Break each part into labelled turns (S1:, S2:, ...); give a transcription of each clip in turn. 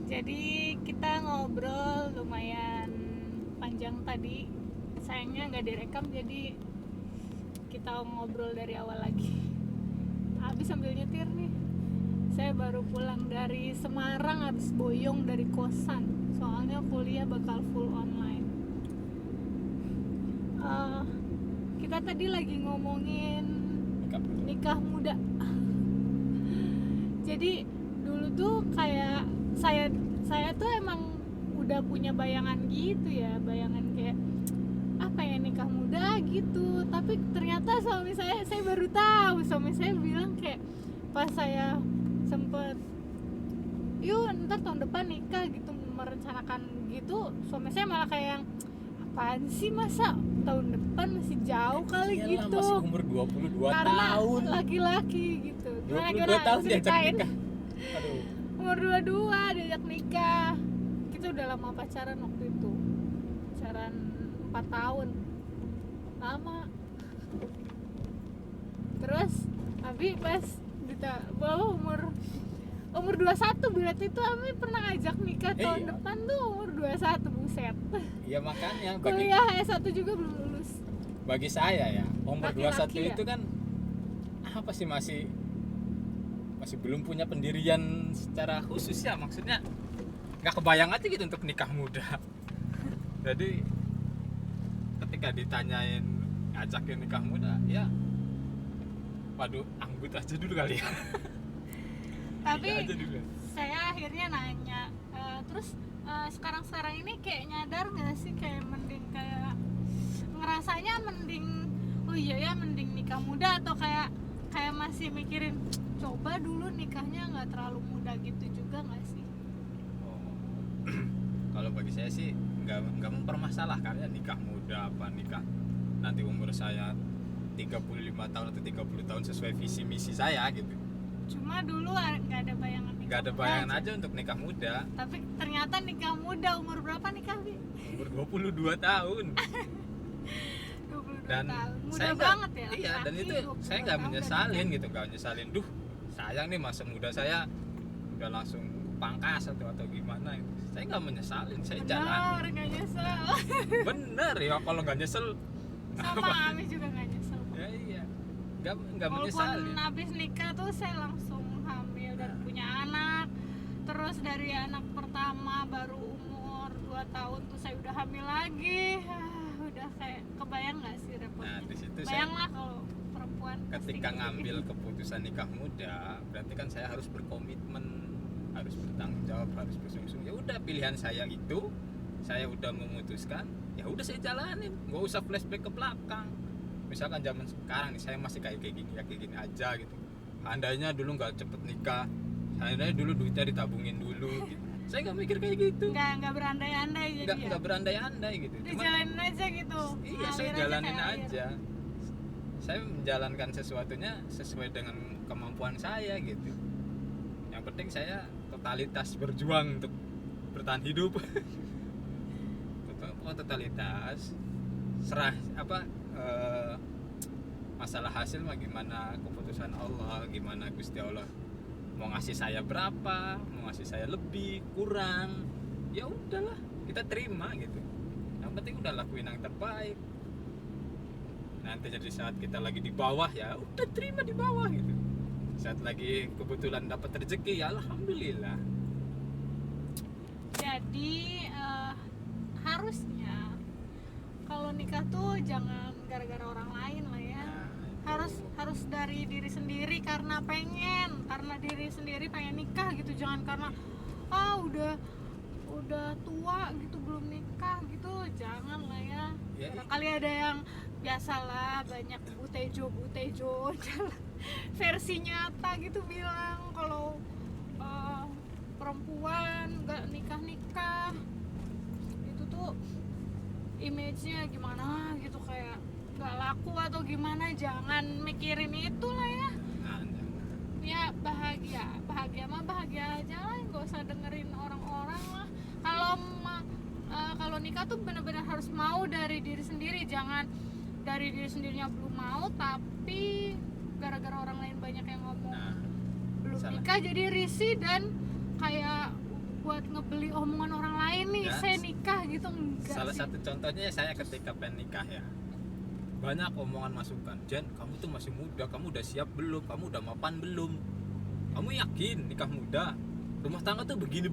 S1: Jadi kita ngobrol lumayan panjang tadi. Sayangnya nggak direkam, jadi kita ngobrol dari awal lagi. Habis sambil nyetir nih. Saya baru pulang dari Semarang, habis boyong dari kosan. Soalnya kuliah bakal full online. Kita tadi lagi ngomongin nikah muda. Jadi dulu tuh kayak saya tuh emang udah punya bayangan gitu ya, bayangan kayak apa ya, nikah muda gitu. Tapi ternyata suami saya baru tahu, suami saya bilang kayak pas saya sempet yuk ntar tahun depan nikah gitu, merencanakan gitu, suami saya malah kayak yang apaan sih, masa tahun depan, masih jauh kali
S2: Iyalah,
S1: gitu,
S2: masih umur 22
S1: karena
S2: tahun.
S1: laki-laki gitu.
S2: 22 tahun diajak
S1: ceritain.
S2: nikah. Aduh.
S1: Umur 22 diajak nikah. Kita udah lama pacaran waktu itu. Pacaran 4 tahun. Lama. Terus Abi pas bahwa umur 21 berarti itu Abi pernah ngajak nikah tahun
S2: Iya.
S1: depan tuh umur 21, buset.
S2: Iya makanya
S1: Kuliah S1 juga belum lulus.
S2: bagi saya ya, umur
S1: Laki-laki
S2: 21
S1: ya?
S2: itu kan apa sih, masih belum punya pendirian secara khusus ya, maksudnya nggak kebayang aja gitu untuk nikah muda. Jadi ketika ditanyain ngajakin nikah muda, ya waduh, anggut aja dulu kali ya.
S1: Tapi
S2: Iya aja dulu.
S1: saya akhirnya nanya, terus sekarang ini kayak nyadar nggak sih, kayak mending, kayak ngerasanya mending, oh iya ya mending nikah muda, atau kayak masih mikirin coba dulu nikahnya nggak terlalu muda gitu juga nggak sih?
S2: Kalau bagi saya sih nggak mempermasalahkan ya nikah muda apa nikah nanti umur saya 35 tahun atau 30 tahun sesuai visi misi saya gitu.
S1: Cuma dulu nggak ada bayangan nikah
S2: Nggak ada
S1: muda
S2: bayangan aja untuk nikah muda.
S1: Tapi ternyata nikah muda. Umur berapa nikah, Bi?
S2: Umur 22 tahun.
S1: 22
S2: Dan
S1: tahun. Muda
S2: saya
S1: banget ya.
S2: Iya, dan
S1: laki-laki,
S2: itu
S1: 22
S2: saya nggak
S1: tahun
S2: menyesalin
S1: udah
S2: gitu, nggak menyesalin. Duh, sayang nih masa muda saya udah langsung pangkas atau gimana gitu. Saya nggak menyesalin, saya
S1: nikah.
S2: jalan.
S1: Bener, nggak nyesel.
S2: Bener ya, kalau nggak nyesel
S1: Sama Ami juga nggak nyesel.
S2: ya iya, nggak
S1: Walaupun
S2: menyesalin.
S1: habis nikah tuh saya langsung hamil dan punya anak. Terus dari anak pertama baru umur 2 tahun tuh saya udah hamil lagi. Udah kayak kebayang nggak sih repotnya?
S2: Nah, di situ
S1: Bayang lah kalau perempuan pasti
S2: ketika
S1: kayak
S2: ngambil
S1: gitu.
S2: keputusan nikah muda, berarti kan saya harus berkomitmen, harus bertanggung jawab, harus bersungguh-sungguh. Ya udah, pilihan saya itu, saya udah memutuskan, ya udah saya jalanin, nggak usah flashback ke belakang. Misalkan zaman sekarang nih saya masih kayak gini ya, kayak gini aja gitu. Andainya dulu nggak cepet nikah, andainya dulu duitnya ditabungin dulu gitu. Saya nggak mikir kayak gitu,
S1: Nggak berandai-andai jadi ya.
S2: nggak berandai-andai gitu.
S1: Dijalanin aja gitu.
S2: Iya, saya
S1: Ngalir
S2: jalanin
S1: kayak air.
S2: aja. Saya menjalankan sesuatunya sesuai dengan kemampuan saya gitu. Yang penting saya totalitas berjuang untuk bertahan hidup. Totalitas serah masalah hasil mah gimana keputusan Allah, gimana Gusti Allah mau ngasih saya berapa, mau ngasih saya lebih kurang, ya udahlah kita terima gitu. Yang penting udah lakuin yang terbaik. Nanti jadi saat kita lagi di bawah, ya udah terima di bawah gitu. Saat lagi kebetulan dapat rezeki, ya alhamdulillah.
S1: Jadi harusnya kalau nikah tuh jangan gara-gara orang lain lah ya. Harus dari diri sendiri, karena diri sendiri pengen nikah gitu. Jangan karena udah tua gitu belum nikah gitu, jangan lah ya. Kali ada yang biasalah, banyak butejo versi nyata gitu bilang kalau perempuan nggak nikah itu tuh image-nya gimana gitu, kayak nggak laku atau gimana. Jangan mikirin itu lah ya. Ya bahagia mah bahagia aja lah, nggak usah dengerin orang-orang lah. Kalau nikah tuh benar-benar harus mau dari diri sendiri. Jangan dari diri sendirinya belum mau tapi gara-gara orang lain banyak yang ngomong belum nikah jadi risih dan kayak buat ngebeli omongan orang lain nih,
S2: Ya,
S1: saya nikah gitu, enggak
S2: salah
S1: sih.
S2: satu contohnya ya saya ketika pengen nikah ya, banyak omongan masukan, Jen kamu tuh masih muda, kamu udah siap belum, kamu udah mapan belum, kamu yakin nikah muda, rumah tangga tuh begini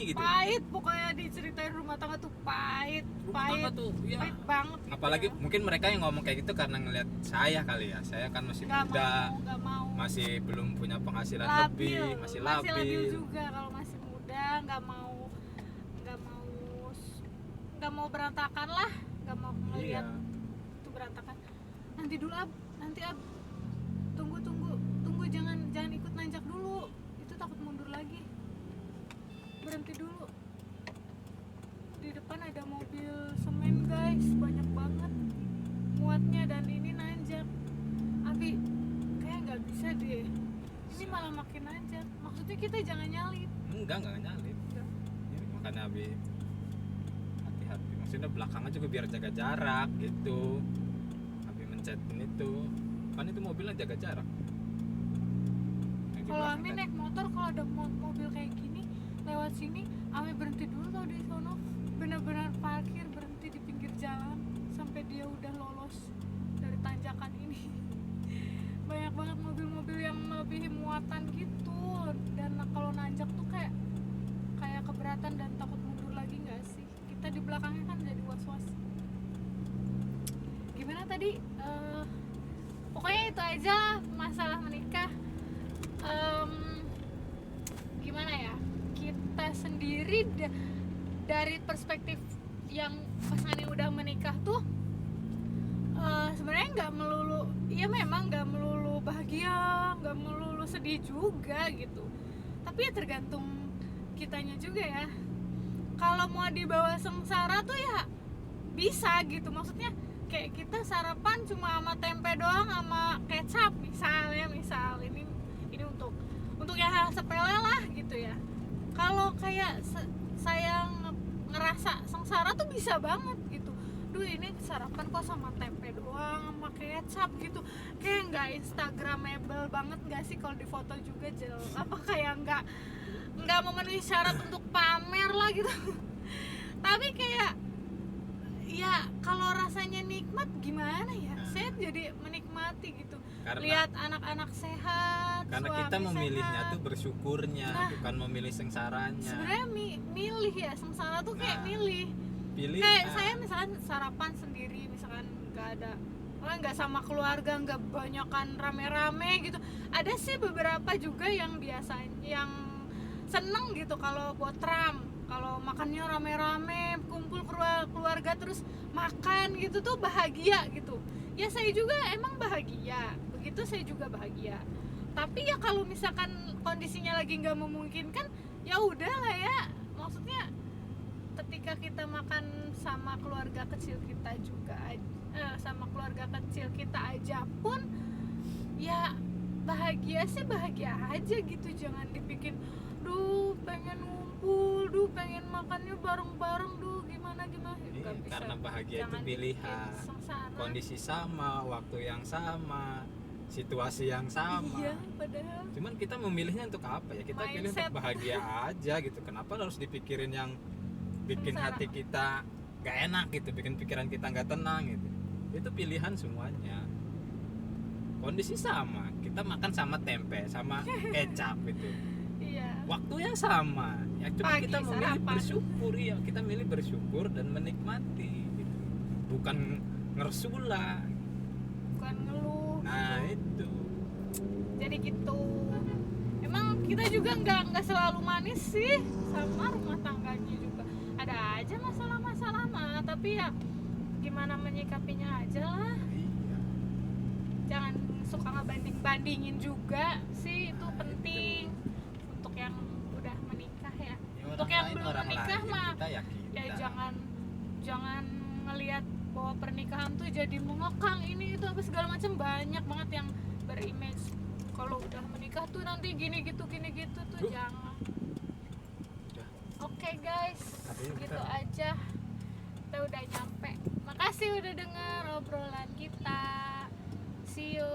S2: gitu.
S1: Pahit pokoknya, diceritain rumah tangga tuh pahit,
S2: Rumah tangga
S1: pahit,
S2: tuh ya,
S1: pahit banget gitu
S2: apalagi
S1: ya.
S2: mungkin mereka yang ngomong kayak gitu karena ngelihat saya kali ya, saya kan masih muda,
S1: Nggak mau
S2: masih belum punya penghasilan
S1: labil,
S2: lebih, masih labil.
S1: juga kalau masih muda, nggak mau nggak mau berantakan lah, nggak mau
S2: Iya,
S1: ngeliat itu berantakan. Nanti dulu ab, nanti ab, tunggu jangan ikut nanjak dulu, itu takut mundur lagi, berhenti dulu. Di depan ada mobil semen guys, banyak banget muatnya, dan ini nanjak. Abi kayak nggak bisa deh, ini malah makin nanjak. Maksudnya kita jangan nyalip.
S2: enggak nyalip. Ini makanya Abi hati-hati, maksudnya belakangnya juga biar jaga jarak gitu. Abi mencetin itu kan, itu mobilnya jaga jarak. Yang di
S1: Kalau
S2: belakang
S1: Ami
S2: kan.
S1: naik motor, kalau ada mobil kayak gini lewat sini, Ami berhenti dulu tau di sono, benar-benar parkir, berhenti di pinggir jalan sampai dia udah lolos dari tanjakan ini. Banyak banget mobil-mobil yang melebihi muatan gitu, dan kalau nanjak tuh kayak keberatan dan takut mundur lagi nggak sih? Kita di belakangnya kan jadi was-was. Gimana tadi? Pokoknya itu aja lah masalah menikah. Gimana ya, kita sendiri dari perspektif yang pasangan yang udah menikah tuh sebenarnya nggak melulu, ya memang nggak melulu bahagia, nggak melulu sedih juga gitu, tapi ya tergantung kitanya juga ya. Kalau mau dibawa sengsara tuh ya bisa gitu, maksudnya kayak kita sarapan cuma sama tempe doang sama kecap misal ini untuk yang hal sepele lah gitu ya. Kalau kayak saya ngerasa sengsara tuh bisa banget gitu, duh ini sarapan kok sama tempe doang sama kecap gitu, kayak nggak instagramable banget nggak sih? Kalau di foto juga kayak nggak memenuhi syarat untuk pamer lah gitu. Tapi kayak ya kalau rasanya nikmat gimana ya, saya jadi menikmati gitu,
S2: Karena-
S1: lihat anak-anak sehat,
S2: Karena
S1: suami
S2: kita memilihnya
S1: sehat.
S2: tuh bersyukurnya,
S1: Nah,
S2: bukan memilih sengsaranya.
S1: Sebenarnya milih ya, sengsara tuh kayak
S2: Nah,
S1: milih.
S2: Pilih
S1: Kayak saya misalkan sarapan sendiri, misalkan nggak sama keluarga, nggak banyakan rame-rame gitu. Ada sih beberapa juga yang biasanya yang seneng gitu kalau botram, kalau makannya rame-rame, kumpul keluarga terus makan gitu tuh bahagia gitu. Ya saya juga emang bahagia, begitu saya juga bahagia. Tapi ya kalau misalkan kondisinya lagi nggak memungkinkan, ya udah lah ya. Maksudnya ketika kita makan sama keluarga kecil kita juga sama keluarga kecil kita aja pun ya bahagia sih bahagia aja gitu. Jangan dibikin duh pengen ngumpul, duh pengen makannya bareng-bareng, duh gimana
S2: Iya,
S1: nggak bisa.
S2: karena bahagia itu
S1: Jangan
S2: pilihan,
S1: bikin sengsara.
S2: kondisi sama, waktu yang sama, situasi yang sama.
S1: Iya, padahal
S2: Cuman kita memilihnya untuk apa ya? Kita pilih
S1: Mindset.
S2: untuk bahagia aja gitu. Kenapa harus dipikirin yang bikin
S1: Sengsara.
S2: hati kita gak enak gitu, bikin pikiran kita gak tenang gitu. Itu pilihan semuanya. Kondisi sama, kita makan sama tempe, sama kecap gitu.
S1: iya.
S2: Waktunya sama. Ya cuma
S1: Pagi,
S2: kita memilih
S1: sarapan.
S2: bersyukur ya. Kita milih bersyukur dan menikmati gitu. Bukan ngersula.
S1: Bukan ngeluh.
S2: Nah, itu.
S1: Jadi gitu. Emang kita juga nggak selalu manis sih, sama rumah tangganya juga ada aja masalah-masalah mah, tapi ya gimana menyikapinya aja lah.
S2: Iya.
S1: Jangan suka ngebanding-bandingin juga sih, itu penting untuk yang udah menikah ya. Untuk yang belum menikah mah
S2: kita yakin.
S1: ya jangan ngelihat bahwa pernikahan tuh jadi mengekang ini itu apa segala macam. Banyak banget yang berimage kalau udah menikah tuh nanti gini gitu tuh. Jangan.
S2: Udah.
S1: Oke guys,
S2: Tapi
S1: gitu
S2: kita-
S1: aja, kita udah nyampe. Makasih udah denger obrolan kita, see you.